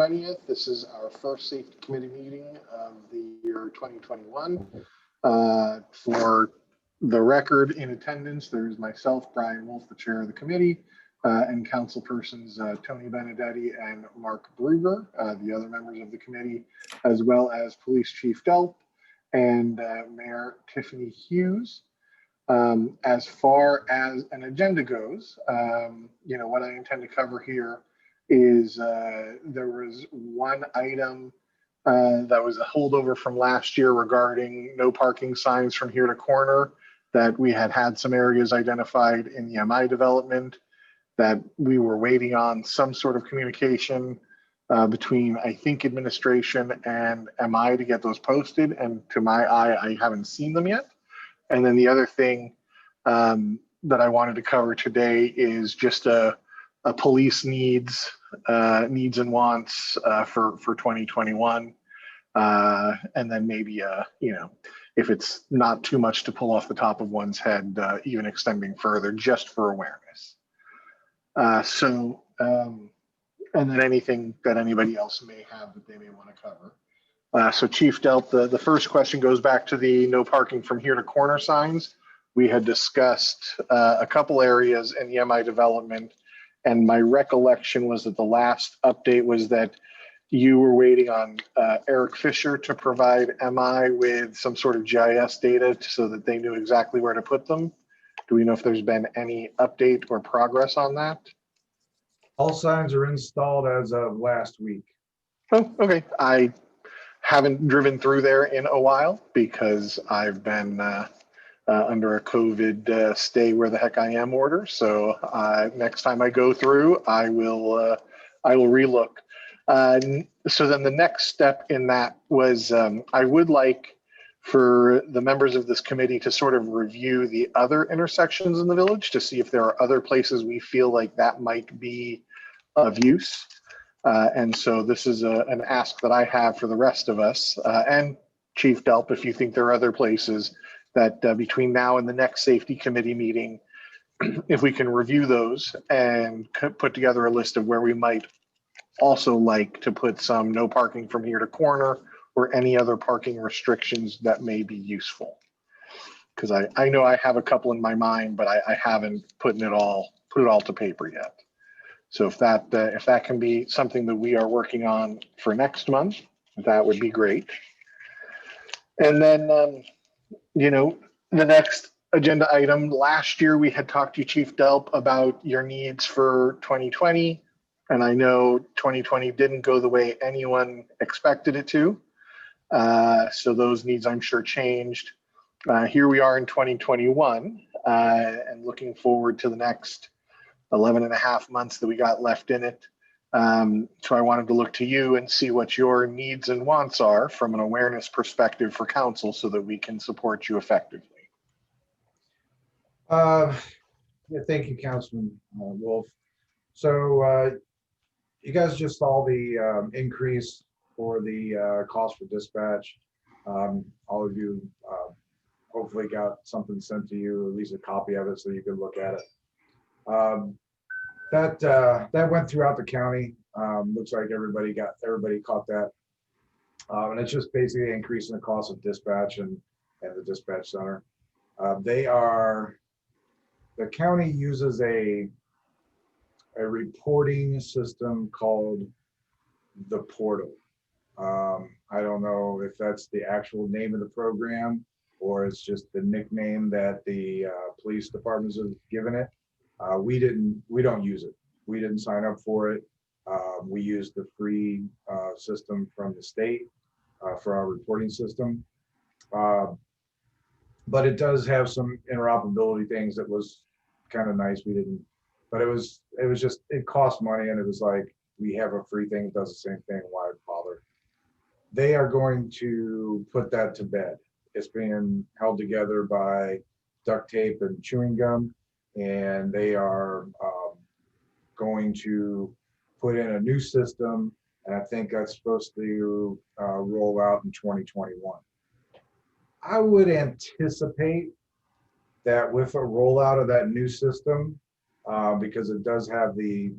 20th. This is our first safety committee meeting of the year 2021. For the record, in attendance, there's myself, Brian Wolf, the chair of the committee, and councilpersons Tony Benedetti and Mark Bruger, the other members of the committee, as well as Police Chief Delp and Mayor Tiffany Hughes. As far as an agenda goes, what I intend to cover here is there was one item that was a holdover from last year regarding no parking signs from here to corner, that we had some areas identified in the MI development that we were waiting on some sort of communication between, I think, administration and MI to get those posted. And to my eye, I haven't seen them yet. And then the other thing that I wanted to cover today is just a police needs and wants for 2021. And then maybe, if it's not too much to pull off the top of one's head, even extending further just for awareness. And then anything that anybody else may have that they may want to cover. So Chief Delp, the first question goes back to the no parking from here to corner signs. We had discussed a couple areas in the MI development, and my recollection was that the last update was that you were waiting on Eric Fisher to provide MI with some sort of GIS data so that they knew exactly where to put them. Do we know if there's been any update or progress on that? All signs are installed as of last week. Oh, okay. I haven't driven through there in a while because I've been under a COVID stay where the heck I am order. So next time I go through, I will relook. So then the next step in that was I would like for the members of this committee to sort of review the other intersections in the village to see if there are other places we feel like that might be of use. And so this is an ask that I have for the rest of us, and Chief Delp, if you think there are other places that between now and the next safety committee meeting, if we can review those and put together a list of where we might also like to put some no parking from here to corner or any other parking restrictions that may be useful. Because I know I have a couple in my mind, but I haven't put it all to paper yet. So if that can be something that we are working on for next month, that would be great. And then, the next agenda item, last year we had talked to you, Chief Delp, about your needs for 2020. And I know 2020 didn't go the way anyone expected it to. So those needs, I'm sure, changed. Here we are in 2021 and looking forward to the next 11 and a half months that we got left in it. So I wanted to look to you and see what your needs and wants are from an awareness perspective for council so that we can support you effectively. Yeah, thank you, Councilman Wolf. So you guys just saw the increase for the cost for dispatch. All of you hopefully got something sent to you, at least a copy of it so you could look at it. That went throughout the county. Looks like everybody caught that. And it's just basically increasing the cost of dispatch and the dispatch center. The county uses a reporting system called the Portal. I don't know if that's the actual name of the program or it's just the nickname that the police departments have given it. We don't use it. We didn't sign up for it. We use the free system from the state for our reporting system. But it does have some interoperability things that was kind of nice. But it was just, it cost money, and it was like, we have a free thing that does the same thing, why bother? They are going to put that to bed. It's being held together by duct tape and chewing gum, and they are going to put in a new system, and I think that's supposed to roll out in 2021. I would anticipate that with a rollout of that new system, because it does have the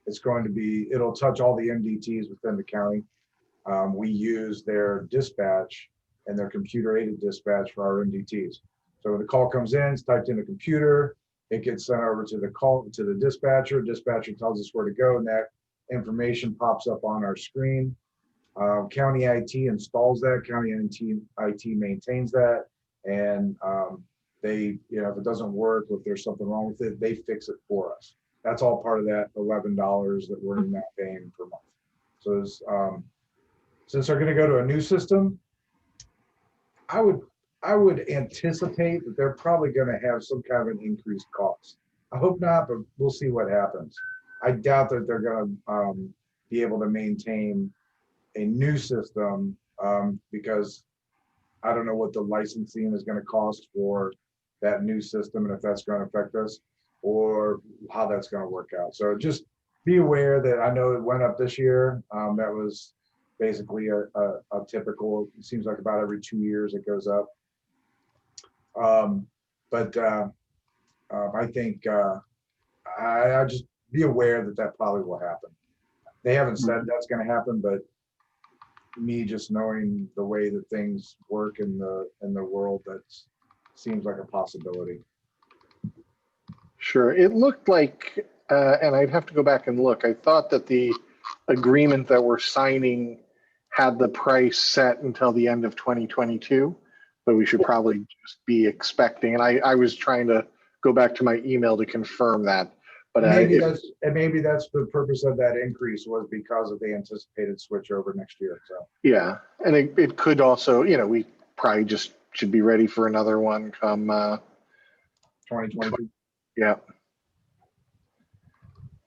It's going to be, it'll touch all the MDTs within the county. We use their dispatch and their computer-aided dispatch for our MDTs. So when the call comes in, it's typed in the computer, it gets sent over to the dispatcher. Dispatcher tells us where to go, and that information pops up on our screen. County IT installs that. County IT maintains that, and they, if it doesn't work, or if there's something wrong with it, they fix it for us. That's all part of that $11 that we're now paying per month. So since they're going to go to a new system, I would anticipate that they're probably going to have some kind of an increased cost. I hope not, but we'll see what happens. I doubt that they're going to be able to maintain a new system because I don't know what the licensing is going to cost for that new system, and if that's going to affect us or how that's going to work out. So just be aware that I know it went up this year. That was basically a typical, it seems like about every 2 years it goes up. I think I just be aware that that probably will happen. They haven't said that's going to happen, but me just knowing the way that things work in the world, that seems like a possibility. Sure. It looked like, and I'd have to go back and look. I thought that the agreement that we're signing had the price set until the end of 2022, but we should probably just be expecting. And I was trying to go back to my email to confirm that. But maybe that's the purpose of that increase, was because of the anticipated switch over next year. So yeah, and it could also, we probably just should be ready for another one come 2022. Yeah.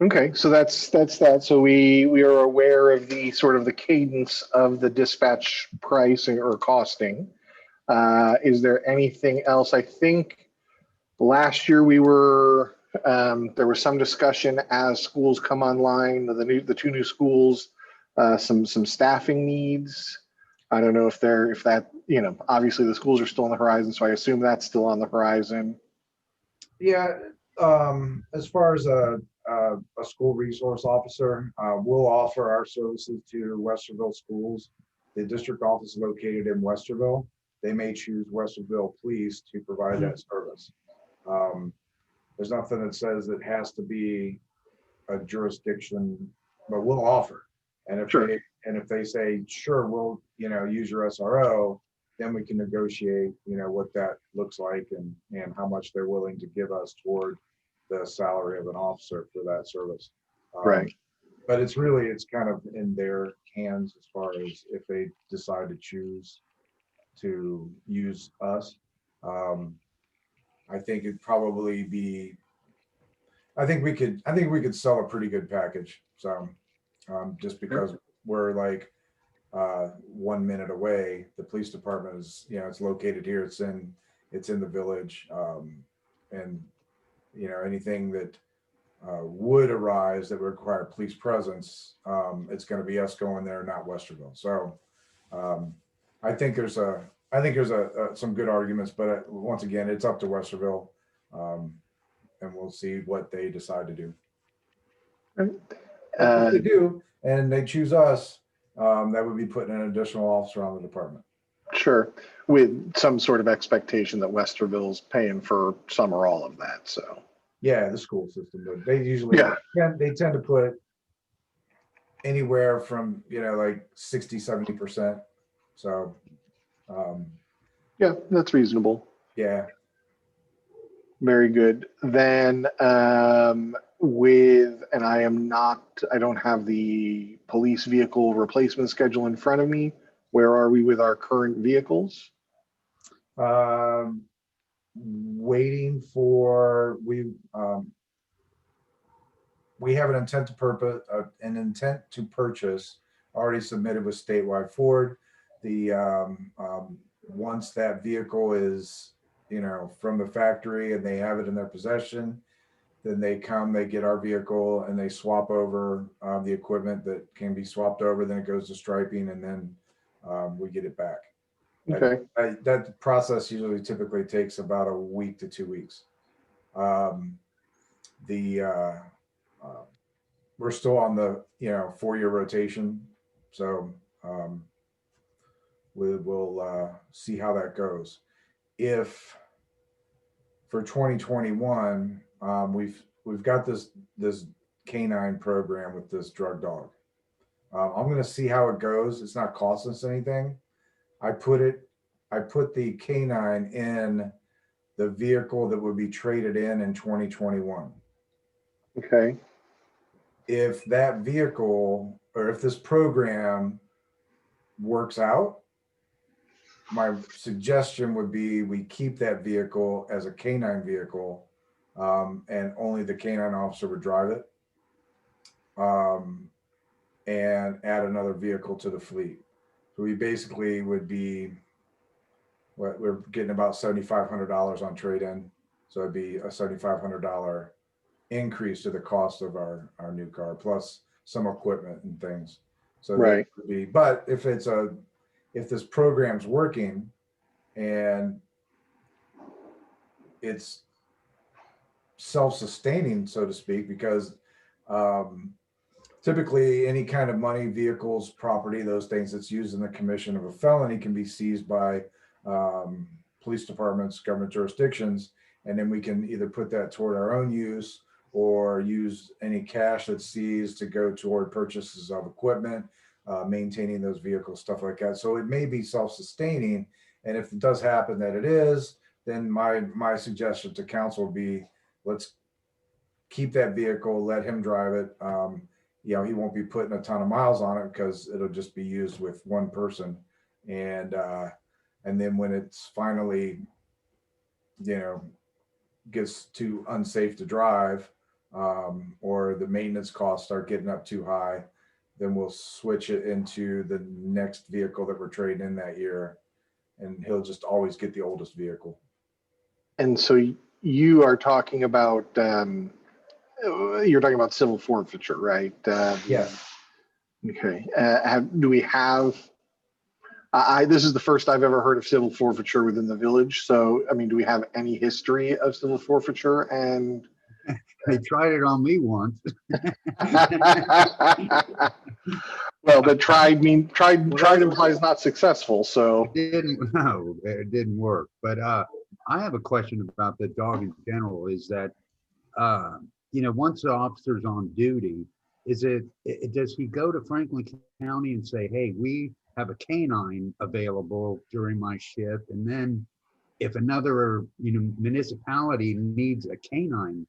Okay, so that's that. So we are aware of the sort of the cadence of the dispatch pricing or costing. Is there anything else? I think last year we were there was some discussion as schools come online, the two new schools, some staffing needs. I don't know if that obviously the schools are still on the horizon, so I assume that's still on the horizon. Yeah, as far as a school resource officer, we'll offer our services to Westerville schools. The district office is located in Westerville. They may choose Westerville Police to provide that service. There's nothing that says it has to be a jurisdiction, but we'll offer. And if they say, sure, we'll use your SRO, then we can negotiate what that looks like and how much they're willing to give us toward the salary of an officer for that service. Right. But it's kind of in their hands as far as if they decide to choose to use us. I think it'd probably be, I think we could sell a pretty good package. So just because we're like 1 minute away, the police department is, it's located here. It's in the village. And anything that would arise that would require police presence, it's going to be us going there, not Westerville. So I think there's some good arguments, but once again, it's up to Westerville, and we'll see what they decide to do. If they do, and they choose us, that would be putting an additional officer on the department. Sure, with some sort of expectation that Westerville's paying for some or all of that. So yeah, the school system, but they usually they tend to put anywhere from like 60-70%. So yeah, that's reasonable. Yeah. Very good. Then and I don't have the police vehicle replacement schedule in front of me. Where are we with our current vehicles? Waiting for, we have an intent to purchase already submitted with Statewide Ford. The once that vehicle is from the factory and they have it in their possession, then they get our vehicle and they swap over the equipment that can be swapped over. Then it goes to striping, and then we get it back. Okay. That process typically takes about a week to 2 weeks. we're still on the, 4-year rotation. So we will see how that goes. If for 2021, we've got this canine program with this drug dog. I'm going to see how it goes. It's not costing us anything. I put the canine in the vehicle that would be traded in 2021. Okay. If that vehicle, or if this program works out, my suggestion would be we keep that vehicle as a canine vehicle, and only the canine officer would drive it, and add another vehicle to the fleet. So we basically would be, what we're getting about $7,500 on trade-in. So it'd be a $7,500 increase to the cost of our new car, plus some equipment and things. So that Right. would be, but if this program's working and it's self-sustaining, so to speak, because typically any kind of money, vehicles, property, those things that's used in the commission of a felony can be seized by police departments, government jurisdictions, and then we can either put that toward our own use or use any cash that's seized to go toward purchases of equipment, maintaining those vehicles, stuff like that. So it may be self-sustaining, and if it does happen that it is, then my suggestion to council would be, let's keep that vehicle, let him drive it. He won't be putting a ton of miles on it because it'll just be used with one person. And then when it's finally, gets too unsafe to drive, or the maintenance costs start getting up too high, then we'll switch it into the next vehicle that we're trading in that year. And he'll just always get the oldest vehicle. And so you are talking about, you're talking about civil forfeiture, right? Yes. Okay. Do we have, this is the first I've ever heard of civil forfeiture within the village. So, I mean, do we have any history of civil forfeiture? And They tried it on me once. well, but tried implies not successful. So It didn't work. But I have a question about the dog in general. Is that once the officer's on duty, does he go to Franklin County and say, hey, we have a canine available during my shift, and then if another municipality needs a canine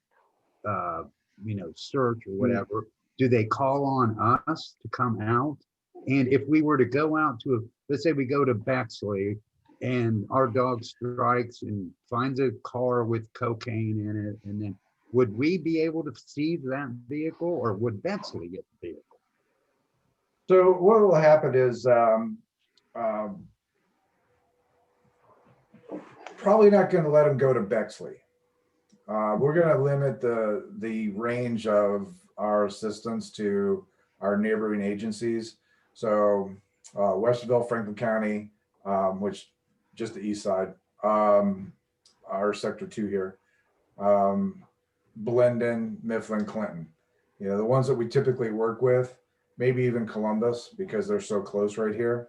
search or whatever, do they call on us to come out? And if we were to go out to let's say we go to Bexley and our dog strikes and finds a car with cocaine in it, and then would we be able to seize that vehicle, or would Bexley get the vehicle? So what will happen is probably not going to let them go to Bexley. We're going to limit the range of our assistance to our neighboring agencies. So Westerville, Franklin County, which just the east side, our sector 2 here, Blendon, Mifflin, Clinton. The ones that we typically work with, maybe even Columbus, because they're so close right here.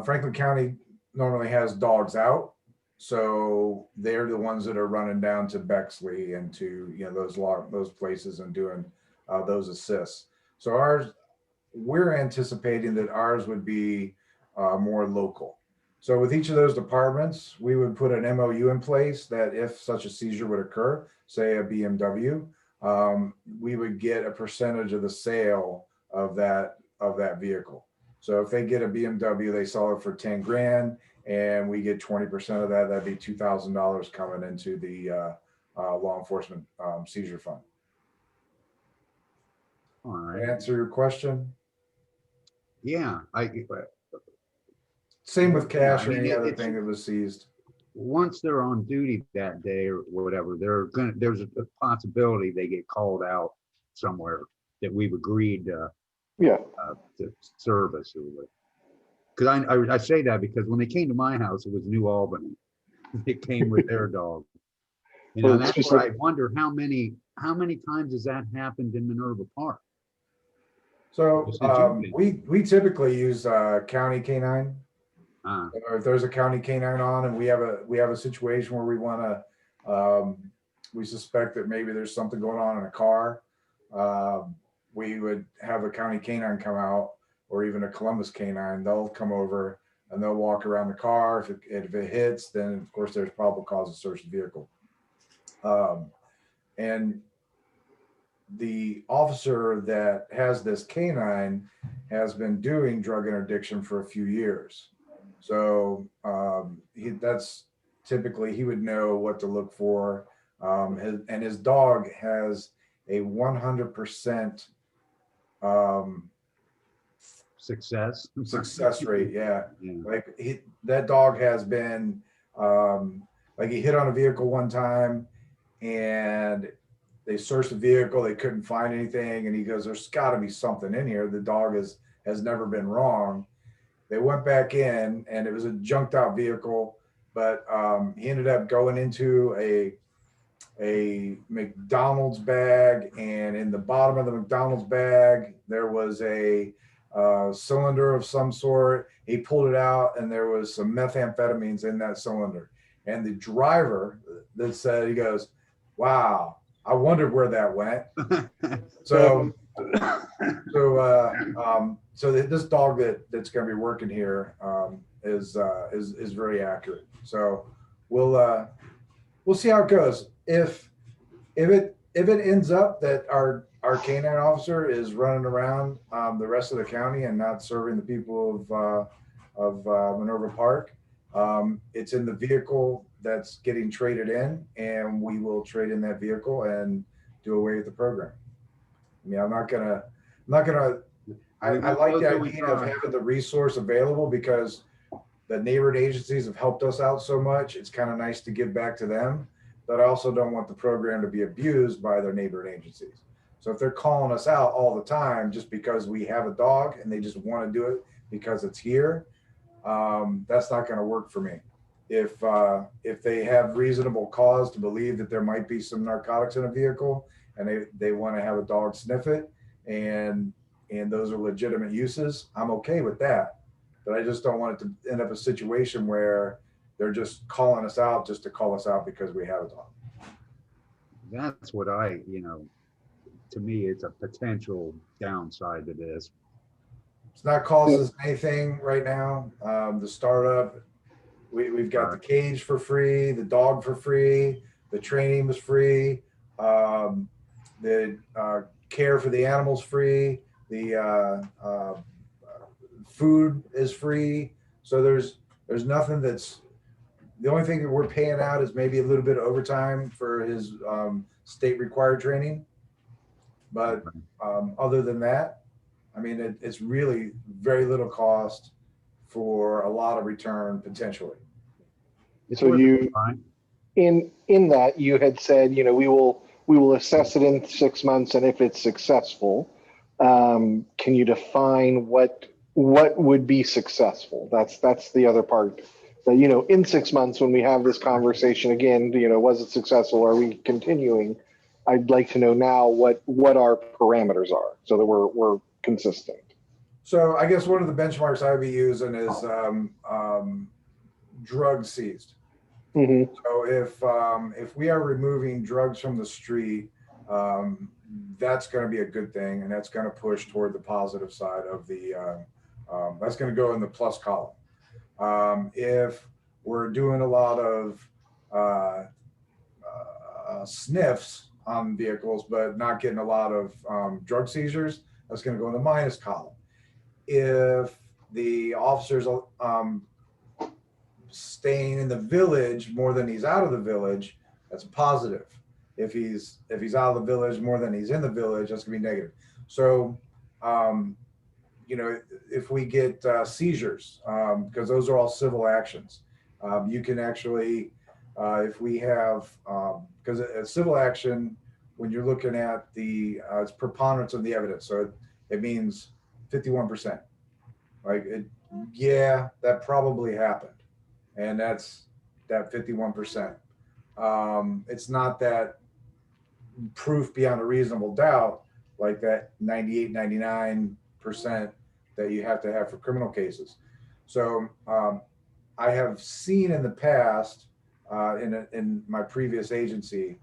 Franklin County normally has dogs out, so they're the ones that are running down to Bexley and to those places and doing those assists. So we're anticipating that ours would be more local. So with each of those departments, we would put an MOU in place that if such a seizure would occur, say a BMW, we would get a percentage of the sale of that vehicle. So if they get a BMW, they sell it for 10 grand and we get 20% of that, that'd be $2,000 coming into the law enforcement seizure fund. All right. Answer your question? Yeah. Same with cash or I mean, any other thing that was seized. Once they're on duty that day or whatever, there's a possibility they get called out somewhere that we've agreed to service. Because I say that because when they came to my house, it was New Albany. They came with their dog. Well, That's where I wonder how many times has that happened in Minerva Park? So Yes, did you? we typically use county canine. Ah, Or if there's a county canine on and we have a situation where we want to, we suspect that maybe there's something going on in a car, we would have a county canine come out, or even a Columbus canine. They'll come over and they'll walk around the car. If it hits, then of course there's probable cause to search the vehicle. And the officer that has this canine has been doing drug interdiction for a few years. So that's typically he would know what to look for. And his dog has a 100% success. success rate. Yeah. Yeah. Like that dog has been, like he hit on a vehicle one time and they searched the vehicle. They couldn't find anything. And he goes, there's gotta be something in here. The dog has never been wrong. They went back in and it was a junked out vehicle, but he ended up going into a McDonald's bag, and in the bottom of the McDonald's bag there was a cylinder of some sort. He pulled it out and there was some methamphetamines in that cylinder. And the driver that said, he goes, wow, I wondered where that went. So so this dog that's going to be working here is very accurate. So we'll see how it goes. If it ends up that our canine officer is running around the rest of the county and not serving the people of Minerva Park, it's in the vehicle that's getting traded in, and we will trade in that vehicle and do away with the program. I mean, I'm not gonna. I like the idea of having the resource available because the neighborhood agencies have helped us out so much. It's kind of nice to give back to them, but I also don't want the program to be abused by their neighborhood agencies. So if they're calling us out all the time just because we have a dog and they just want to do it because it's here, that's not going to work for me. If they have reasonable cause to believe that there might be some narcotics in a vehicle and they want to have a dog sniff it, and those are legitimate uses, I'm okay with that. But I just don't want it to end up a situation where they're just calling us out just to call us out because we have a dog. That's what to me, it's a potential downside to this. It's not costing us anything right now. The startup, we've got the cage for free, the dog for free, the training was free, the care for the animals free, the food is free. So there's nothing that's, the only thing that we're paying out is maybe a little bit of overtime for his state required training. But other than that, I mean, it's really very little cost for a lot of return potentially. It's So worth you- a try. In that you had said, we will assess it in 6 months, and if it's successful, can you define what would be successful? That's the other part. That in 6 months when we have this conversation again, was it successful? Are we continuing? I'd like to know now what our parameters are so that we're consistent. So I guess one of the benchmarks I would be using is drugs seized. Mm-hmm. So if we are removing drugs from the street, that's going to be a good thing, and that's going to push toward the positive side of the. That's going to go in the plus column. If we're doing a lot of sniffs on vehicles, but not getting a lot of drug seizures, that's going to go in the minus column. If the officer's staying in the village more than he's out of the village, that's a positive. If he's out of the village more than he's in the village, that's gonna be negative. So, if we get seizures, because those are all civil actions, you can actually, if we have, because a civil action, when you're looking at the it's preponderance of the evidence, so it means 51%. Like yeah, that probably happened. And that's that 51%. It's not that proof beyond a reasonable doubt, like that 98, 99, percent that you have to have for criminal cases. So I have seen in the past, in my previous agency,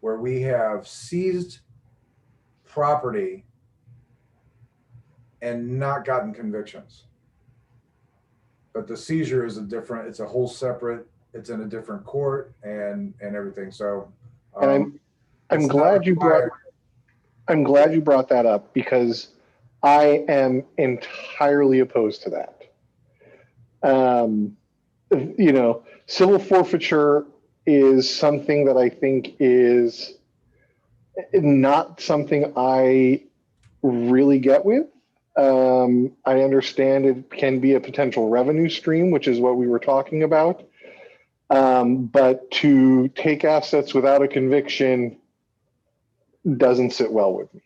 where we have seized property and not gotten convictions. But the seizure is it's a whole separate, it's in a different court and everything. So And I'm it's not glad you brought required. I'm glad you brought that up because I am entirely opposed to that. You know, civil forfeiture is something that I think is not something I really get with. I understand it can be a potential revenue stream, which is what we were talking about. But to take assets without a conviction doesn't sit well with me.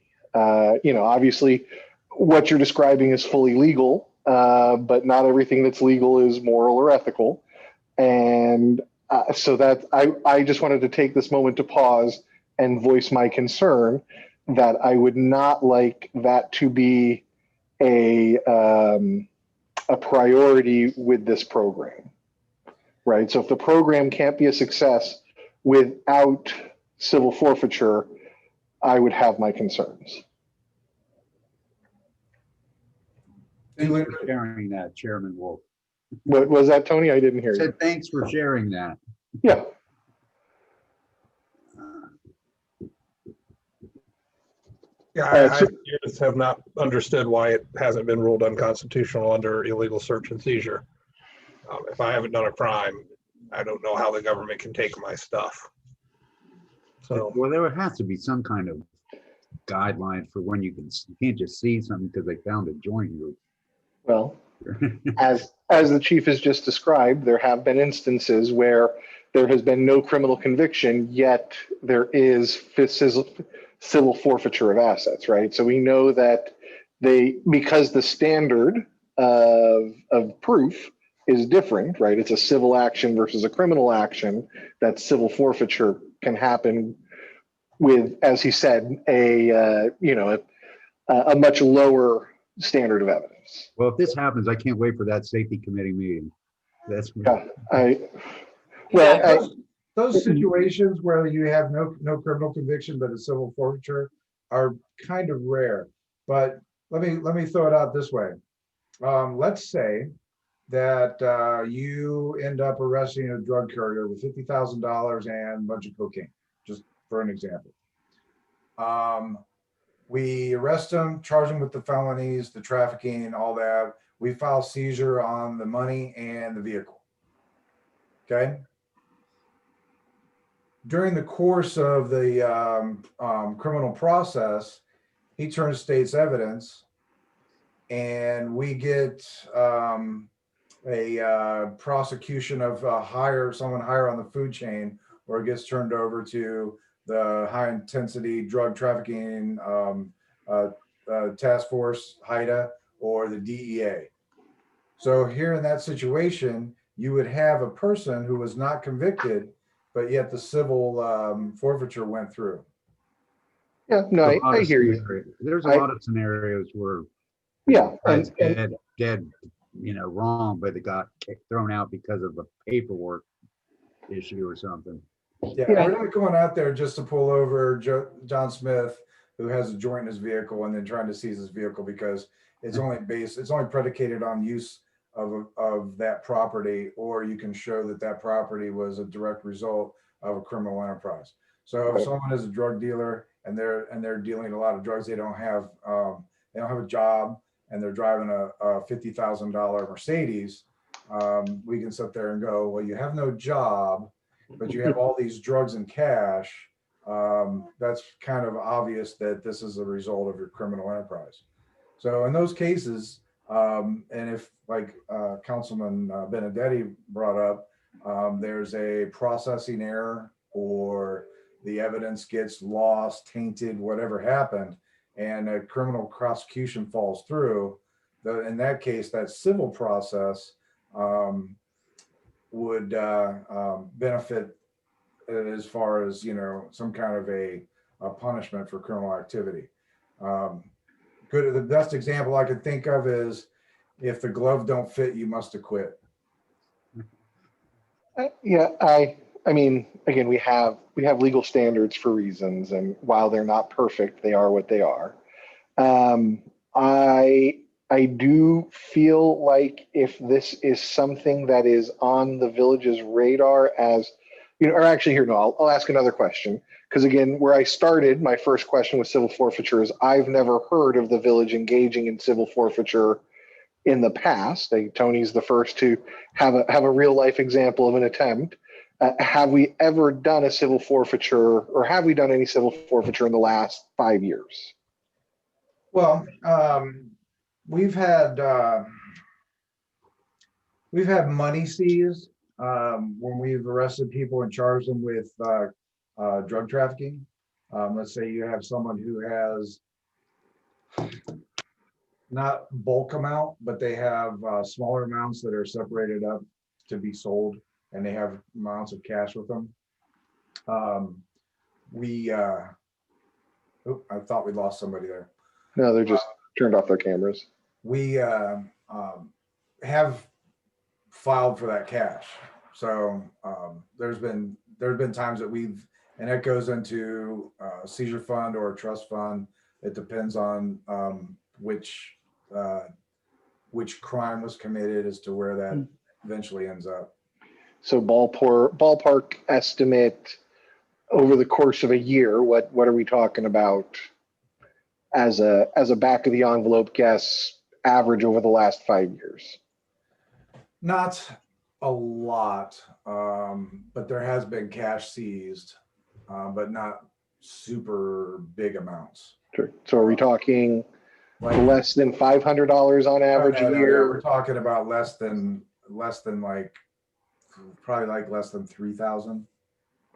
You know, obviously, what you're describing is fully legal, but not everything that's legal is moral or ethical. And so that I just wanted to take this moment to pause and voice my concern that I would not like that to be a priority with this program, right? So if the program can't be a success without civil forfeiture, I would have my concerns. Thanks for sharing that, Chairman Wolf. What was that, Tony? I didn't hear you. Said thanks for sharing that. Yeah. Yeah, I just have not understood why it hasn't been ruled unconstitutional under illegal search and seizure. If I haven't done a crime, I don't know how the government can take my stuff. So, Well, there would have to be some kind of guideline for when you can't just see something because they found a joint group. Well, as the chief has just described, there have been instances where there has been no criminal conviction, yet there is civil forfeiture of assets, right? So we know that because the standard of proof is different, right? It's a civil action versus a criminal action, that civil forfeiture can happen with, as he said, a much lower standard of evidence. Well, if this happens, I can't wait for that safety committee meeting. That's Those situations where you have no criminal conviction but a civil forfeiture are kind of rare. But let me throw it out this way. Let's say that you end up arresting a drug courier with $50,000 and a bunch of cocaine, just for an example. We arrest him, charge him with the felonies, the trafficking, all that. We file seizure on the money and the vehicle. Okay. During the course of the criminal process, he turns state's evidence, and we get a prosecution of someone higher on the food chain, or it gets turned over to the high intensity drug trafficking task force, HIDTA, or the DEA. So here in that situation, you would have a person who was not convicted, but yet the civil forfeiture went through. Yeah, no, I hear you. There's a lot of scenarios where Yeah, guy's dead, wrong, but it got thrown out because of a paperwork issue or something. Yeah, we're not going out there just to pull over John Smith, who has a joint in his vehicle, and then trying to seize his vehicle because it's only predicated on use of that property, or you can show that property was a direct result of a criminal enterprise. So if someone is a drug dealer and they're dealing a lot of drugs, they don't have a job, and they're driving a $50,000 Mercedes, we can sit there and go, well, you have no job, but you have all these drugs and cash. That's kind of obvious that this is a result of your criminal enterprise. So in those cases, and if, like Councilman Benedetti brought up, there's a processing error, or the evidence gets lost, tainted, whatever happened, and a criminal prosecution falls through, in that case, that civil process would benefit as far as, some kind of a punishment for criminal activity. good. The best example I could think of is if the glove don't fit, you must acquit. Yeah, I mean, again, we have legal standards for reasons, and while they're not perfect, they are what they are. Um, I do feel like if this is something that is on the village's radar, as you know, or actually here, no, I'll ask another question. Because again, where I started, my first question with civil forfeiture is I've never heard of the village engaging in civil forfeiture in the past. Tony's the first to have a real life example of an attempt. Have we ever done a civil forfeiture, or have we done any civil forfeiture in the last 5 years? Well, we've had money seized when we've arrested people and charged them with drug trafficking. Let's say you have someone who has not bulk amount, but they have smaller amounts that are separated up to be sold, and they have amounts of cash with them. I thought we lost somebody there. No, they're just turned off their cameras. We have filed for that cash. So there's been times that and that goes into a seizure fund or a trust fund. It depends on which crime was committed as to where that eventually ends up. So ballpark estimate over the course of a year, what are we talking about as a back of the envelope guess, average over the last 5 years? Not a lot, but there has been cash seized, but not super big amounts. Sure. So are we talking Like less than $500 on average a year? We're talking about less than like probably like less than 3,000.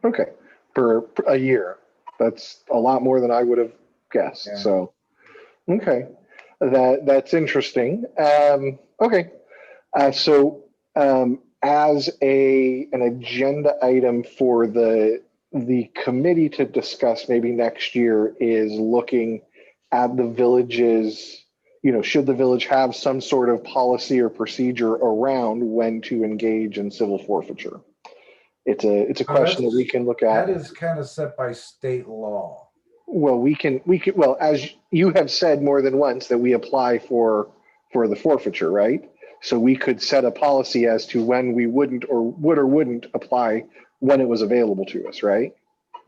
Okay, per a year. That's a lot more than I would have guessed. Yeah. So, okay, that's interesting. Okay, so as an agenda item for the committee to discuss maybe next year is looking at the village's, should the village have some sort of policy or procedure around when to engage in civil forfeiture? It's a question that we can look at. That is kind of set by state law. Well, we can, well, as you have said more than once, that we apply for the forfeiture, right? So we could set a policy as to when we wouldn't or wouldn't apply when it was available to us, right?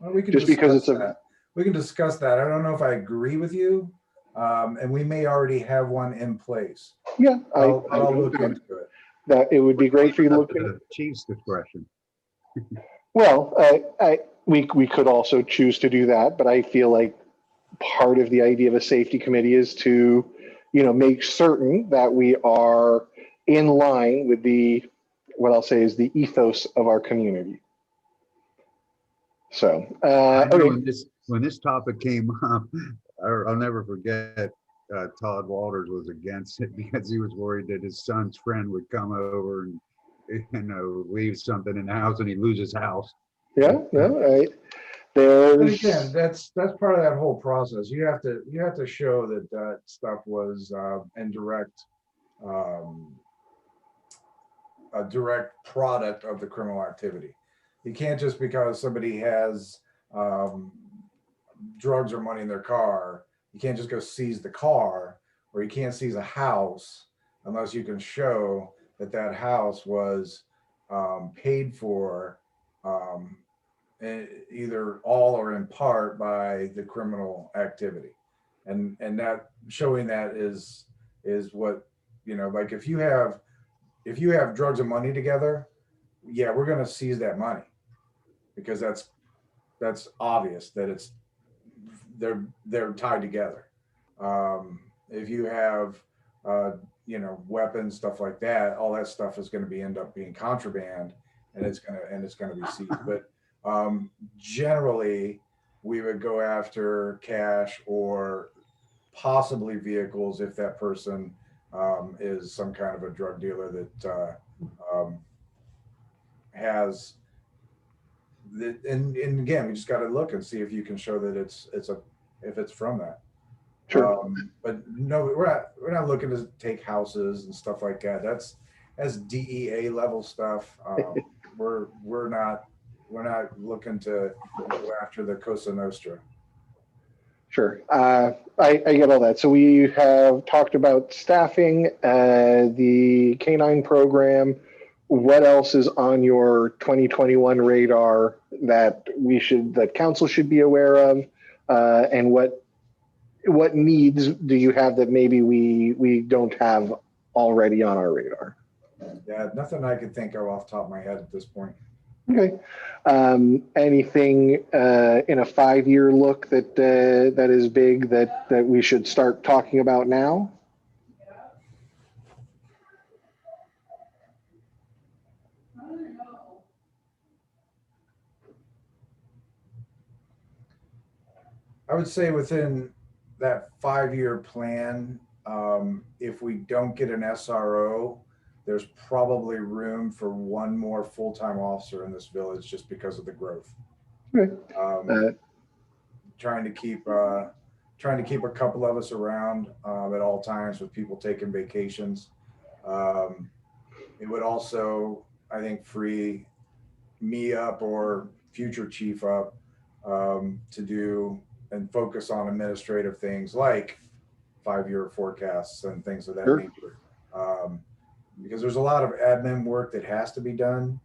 Well, we can Just because discuss it's that. We can discuss that. I don't know if I agree with you, and we may already have one in place. Yeah, I'll look into it. That it would be great for you to look at. The chief's discretion. Well, we could also choose to do that, but I feel like part of the idea of a safety committee is to, make certain that we are in line with what I'll say is the ethos of our community. So, I know okay. when this topic came up, I'll never forget. Todd Walters was against it because he was worried that his son's friend would come over and leave something in the house and he'd lose his house. Yeah, no, right. But again, that's part of that whole process. You have to show that stuff was a direct product of the criminal activity. You can't just because somebody has drugs or money in their car, you can't just go seize the car, or you can't seize a house unless you can show that house was paid for either all or in part by the criminal activity, and that showing that is what like if you have drugs and money together, yeah, we're going to seize that money because that's obvious that they're tied together. If you have weapons, stuff like that, all that stuff is going to end up being contraband, and it's going to be seized. But generally, we would go after cash or possibly vehicles if that person is some kind of a drug dealer that has. And again, we just got to look and see if you can show that if it's from that. Sure. But no, we're not looking to take houses and stuff like that. That's DEA level stuff. We're not looking to go after the Cosa Nostra. Sure. I get all that. So we have talked about staffing, the K9 program. What else is on your 2021 radar that that council should be aware of? And what needs do you have that maybe we don't have already on our radar? Yeah, nothing I could think of off the top of my head at this point. Okay. Anything in a 5-year look that is big that we should start talking about now? I would say within that 5-year plan, if we don't get an SRO, there's probably room for one more full-time officer in this village just because of the growth. Okay. Trying to keep a couple of us around at all times with people taking vacations. It would also, I think, free me up or future chief up to do and focus on administrative things like 5-year forecasts and things of that Sure. nature. Because there's a lot of admin work that has to be done.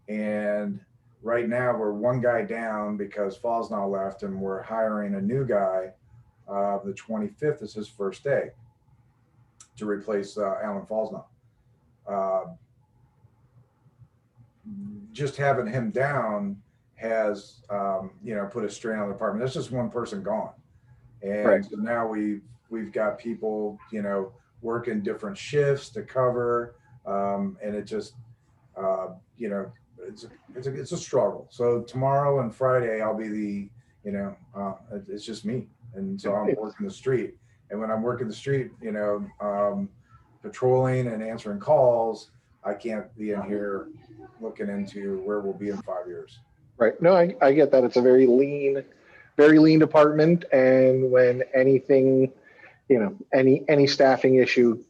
And right now we're one guy down because Fosnaugh left and we're hiring a new guy. The 25th is his first day to replace Alan Fosnaugh. Just having him down has, put a strain on the department. That's just one person gone. And Right. so now we've got people, working different shifts to cover. And it just, it's a struggle. So tomorrow and Friday, I'll be it's just me. And so I'm working the street. And when I'm working the street, patrolling and answering calls, I can't be in here looking into where we'll be in 5 years. Right. No, I get that. It's a very lean department. And when anything, any staffing issue,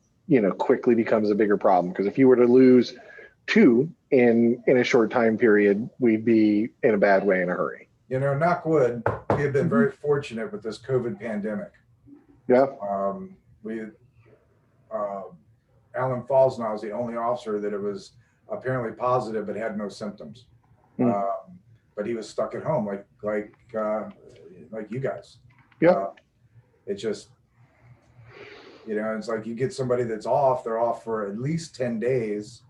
quickly becomes a bigger problem. Because if you were to lose 2 in a short time period, we'd be in a bad way in a hurry. Knock wood, we have been very fortunate with this COVID pandemic. Yeah. Alan Fosnaugh is the only officer that it was apparently positive but had no symptoms. But he was stuck at home like you guys. Yeah. It's just, it's like you get somebody that's off, they're off for at least 10 days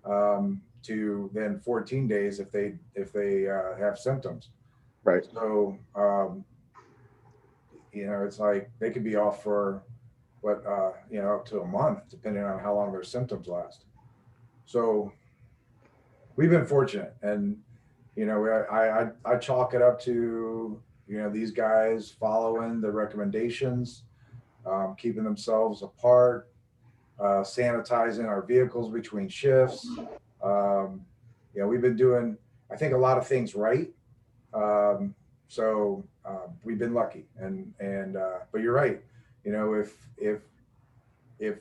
to then 14 days if they have symptoms. Right. So, it's like they could be off for up to a month, depending on how long their symptoms last. So we've been fortunate, and I chalk it up to these guys following the recommendations, keeping themselves apart, sanitizing our vehicles between shifts. We've been doing, I think, a lot of things right. So we've been lucky, but you're right. If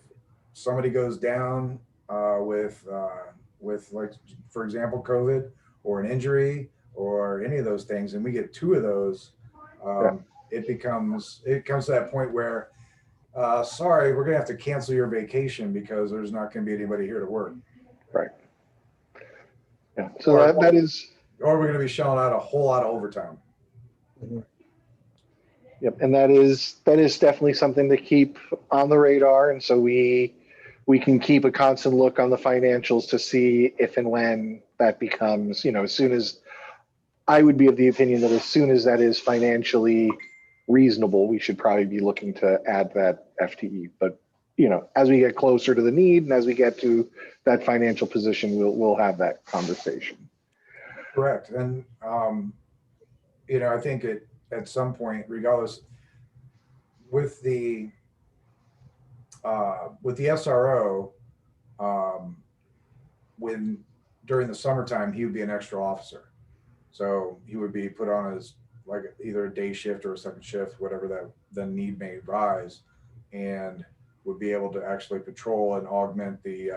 somebody goes down with like, for example, COVID or an injury or any of those things, and we get 2 of those, it comes to that point where, sorry, we're gonna have to cancel your vacation because there's not gonna be anybody here to work. Right. Yeah. So that is. Or we're gonna be shelling out a whole lot of overtime. Yep, and that is definitely something to keep on the radar, and so we can keep a constant look on the financials to see if and when that becomes, as soon as, I would be of the opinion that as soon as that is financially reasonable, we should probably be looking to add that FTE. But as we get closer to the need and as we get to that financial position, we'll have that conversation. Correct, and I think at some point, regardless, with the SRO, when during the summertime he would be an extra officer, so he would be put on like either a day shift or a second shift, whatever that the need may rise, and would be able to actually patrol and augment the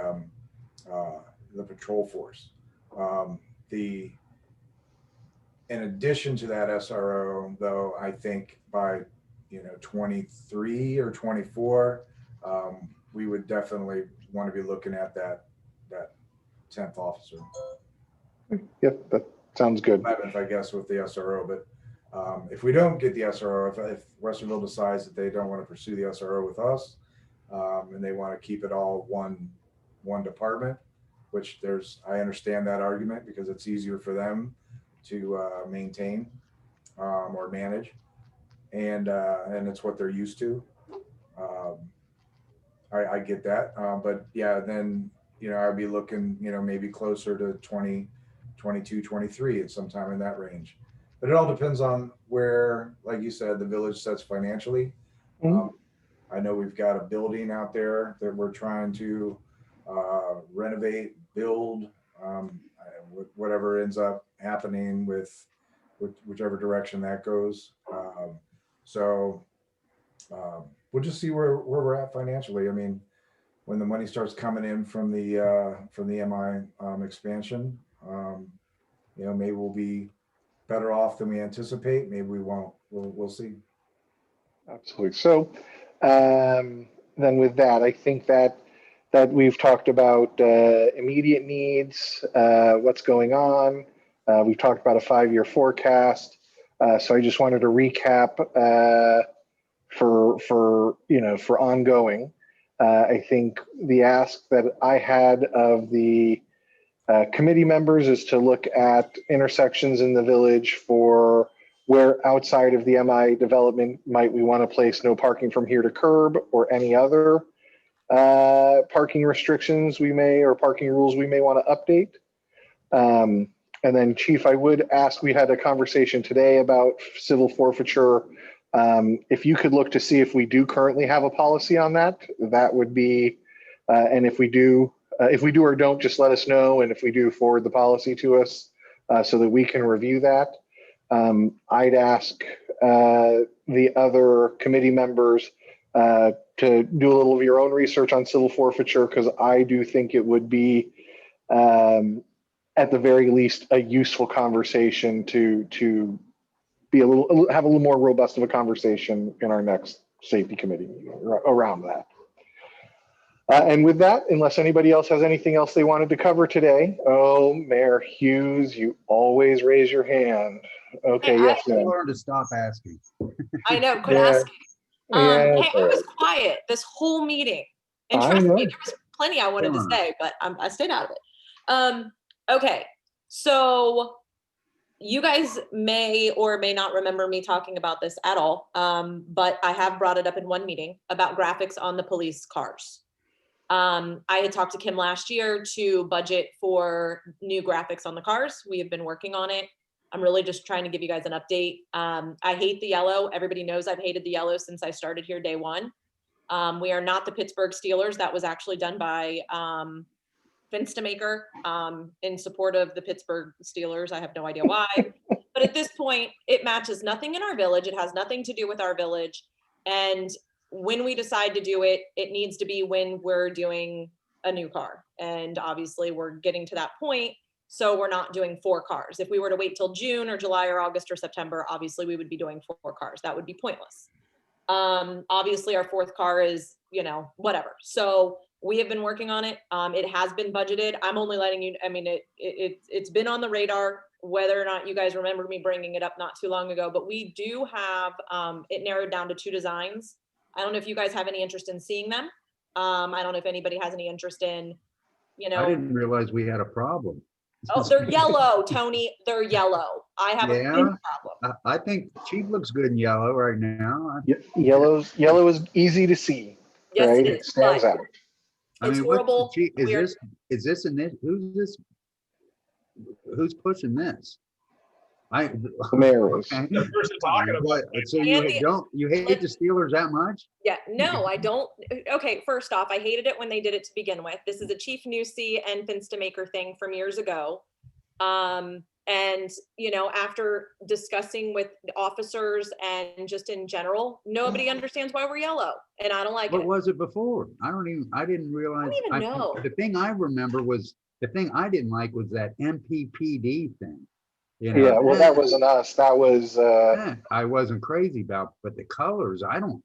patrol force. The in addition to that SRO, though, I think by 23 or 24, we would definitely want to be looking at that 10th officer. Yep, that sounds good. 11th, I guess, with the SRO. But if we don't get the SRO, if Westerville decides that they don't want to pursue the SRO with us, and they want to keep it all one department, which I understand that argument because it's easier for them to maintain or manage, and it's what they're used to. I get that, but yeah, then I'd be looking maybe closer to 20, 22, 23 at some time in that range. But it all depends on where, like you said, the village sets financially. Mhm. I know we've got a building out there that we're trying to renovate, build, whatever ends up happening with whichever direction that goes. So we'll just see where we're at financially. I mean, when the money starts coming in from the MI expansion, maybe we'll be better off than we anticipate. Maybe we won't. We'll see. Absolutely. So then with that, I think that we've talked about immediate needs, what's going on. We've talked about a 5-year forecast. So I just wanted to recap for ongoing. I think the ask that I had of the committee members is to look at intersections in the village for where outside of the MI development might we want to place no parking from here to curb or any other parking restrictions or parking rules we may want to update. And then Chief, I would ask, we had a conversation today about civil forfeiture. If you could look to see if we do currently have a policy on that, that would be, and if we do or don't, just let us know. And if we do, forward the policy to us so that we can review that. I'd ask the other committee members to do a little of your own research on civil forfeiture, because I do think it would be, at the very least, a useful conversation to be have a little more robust of a conversation in our next safety committee meeting around that. And with that, unless anybody else has anything else they wanted to cover today. Oh, Mayor Hughes, you always raise your hand. Okay, yes, I ma'am. learned to stop asking. I know, quit Yeah. asking. Yeah, Hey, I was quiet this whole meeting. And I trust know. me, there was plenty I wanted to Come on. say, but I stayed out of it. Okay, so you guys may or may not remember me talking about this at all, but I have brought it up in one meeting about graphics on the police cars. I had talked to Kim last year to budget for new graphics on the cars. We have been working on it. I'm really just trying to give you guys an update. I hate the yellow. Everybody knows I've hated the yellow since I started here day one. We are not the Pittsburgh Steelers. That was actually done by Finstamaker in support of the Pittsburgh Steelers. I have no idea why. But at this point, it matches nothing in our village. It has nothing to do with our village. And when we decide to do it, it needs to be when we're doing a new car. And obviously we're getting to that point. So we're not doing 4 cars. If we were to wait till June or July or August or September, obviously we would be doing 4 cars. That would be pointless. Obviously our 4th car is, whatever. So we have been working on it. It has been budgeted. I'm only letting you, it's been on the radar, whether or not you guys remember me bringing it up not too long ago, but we do have it narrowed down to 2 designs. I don't know if you guys have any interest in seeing them. I don't know if anybody has any interest in, I didn't realize we had a problem. Oh, they're yellow, Tony. They're yellow. I have a big Yeah. problem. I think Chief looks good in yellow right now. Yellow is easy to see. Yes, right? it It is. stands but out. I It's mean, what's horrible. the Chief? We are- Is this an who's this? Who's pushing this? The mayor is. Okay. The person talking about it. So Andy, you hate the Steelers that much? Yeah, no, I don't. Okay, first off, I hated it when they did it to begin with. This is a Chief Newsy and Finstamaker thing from years ago. And, you know, after discussing with officers and just in general, nobody understands why we're yellow, and I don't like What it. was it before? I didn't realize. even know. The thing I remember was, the thing I didn't like was that MPPD thing. You know, Yeah, well, that wasn't us. That was, I wasn't crazy about, but the colors, I don't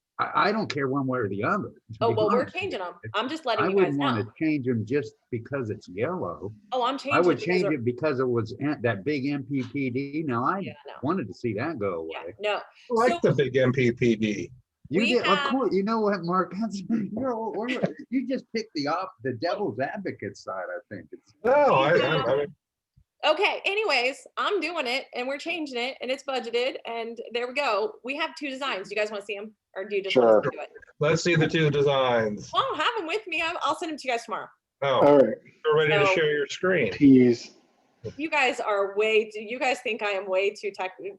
care one way or the other. to Oh, be well, we're honest with changing you. them. I'm just letting I you guys wouldn't want know. to change them just because it's yellow. Oh, I'm I changing would because change of- it because it was that big MPPD. Now, I Yeah, no. wanted to see that go Yeah, away. no. I like So- the big MPPD. You We did, of have- course. You know what, Mark? You just picked the devil's advocate side. I think it's. No, I mean, Okay, anyways, I'm doing it and we're changing it and it's budgeted and there we go. We have 2 designs. Do you guys want to see them or do you just want Sure. to do it? let's see the 2 designs. Well, I don't have them with me. I'll send them to you guys tomorrow. Oh, all right, you're ready to No. share your screen. tease. You guys are you guys think I am way too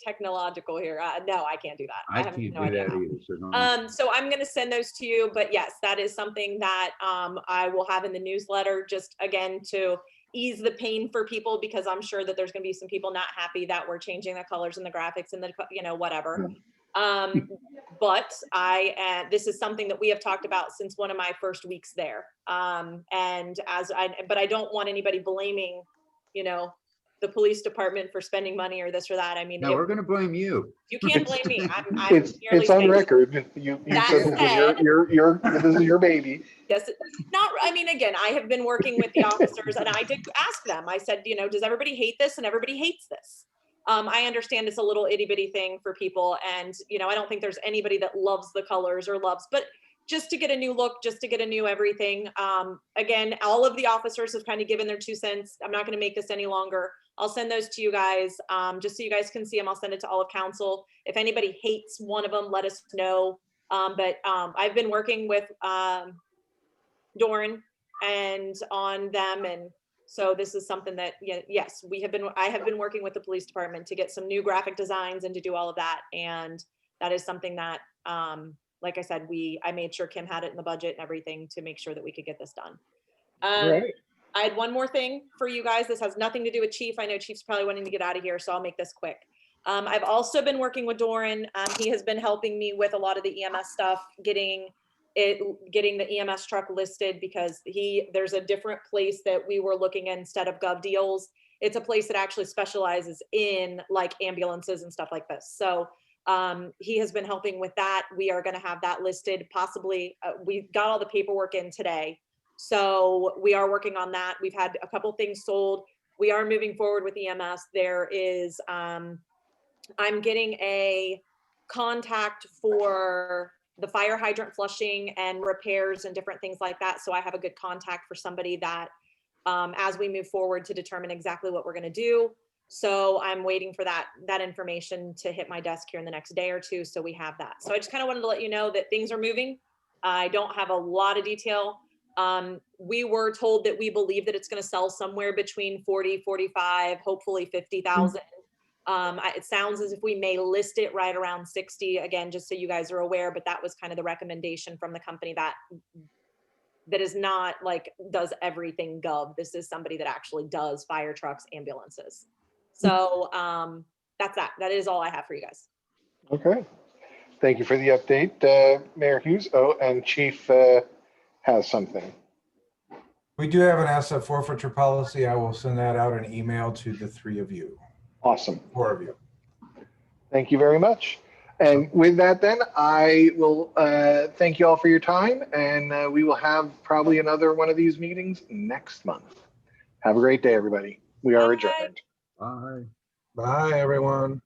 technological here. No, I can't do that. I have can't no do idea that how. either. So don't. So I'm going to send those to you, but yes, that is something that I will have in the newsletter, just again to ease the pain for people, because I'm sure that there's going to be some people not happy that we're changing the colors and the graphics and the, you know, whatever. But this is something that we have talked about since one of my first weeks there. But I don't want anybody blaming, you know, the police department for spending money or this or that. I mean, No, we're going to blame you. you can't blame me. I'm It's merely on saying- record. You That said this said- was this is your baby. Yes, not, I mean, again, I have been working with the officers and I did ask them, I said, you know, does everybody hate this? And everybody hates this. I understand it's a little itty bitty thing for people. And, you know, I don't think there's anybody that loves the colors or loves, but just to get a new look, just to get a new everything. Again, all of the officers have kind of given their 2 cents. I'm not going to make this any longer. I'll send those to you guys, just so you guys can see them. I'll send it to all of council. If anybody hates one of them, let us know. But I've been working with Doran and on them, and so this is something that yes, I have been working with the police department to get some new graphic designs and to do all of that, and that is something that like I said, I made sure Kim had it in the budget and everything to make sure that we could get this done. Right. I had one more thing for you guys. This has nothing to do with Chief. I know Chief's probably wanting to get out of here, so I'll make this quick. I've also been working with Doran. He has been helping me with a lot of the EMS stuff, getting the EMS truck listed, because there's a different place that we were looking at instead of Gov Deals. It's a place that actually specializes in like ambulances and stuff like this. So he has been helping with that. We are going to have that listed possibly. We got all the paperwork in today. So we are working on that. We've had a couple things sold. We are moving forward with EMS. There is, I'm getting a contact for the fire hydrant flushing and repairs and different things like that. So I have a good contact for somebody that, as we move forward, to determine exactly what we're going to do. So I'm waiting for that information to hit my desk here in the next day or 2. So we have that. So I just kind of wanted to let you know that things are moving. I don't have a lot of detail. We were told that we believe that it's going to sell somewhere between 40, 45, hopefully 50,000. It sounds as if we may list it right around 60, again, just so you guys are aware, but that was kind of the recommendation from the company that is not like does everything Gov. This is somebody that actually does fire trucks, ambulances. So that's that. That is all I have for you guys. Okay. Thank you for the update, Mayor Hughes. Oh, and Chief has something. We do have an asset forfeiture policy. I will send that out an email to the 3 of you, Awesome. 4 of you. Thank you very much. And with that, then, I will thank you all for your time, and we will have probably another one of these meetings next month. Have a great day, everybody. We are Bye. adjourned. Bye. Bye, everyone.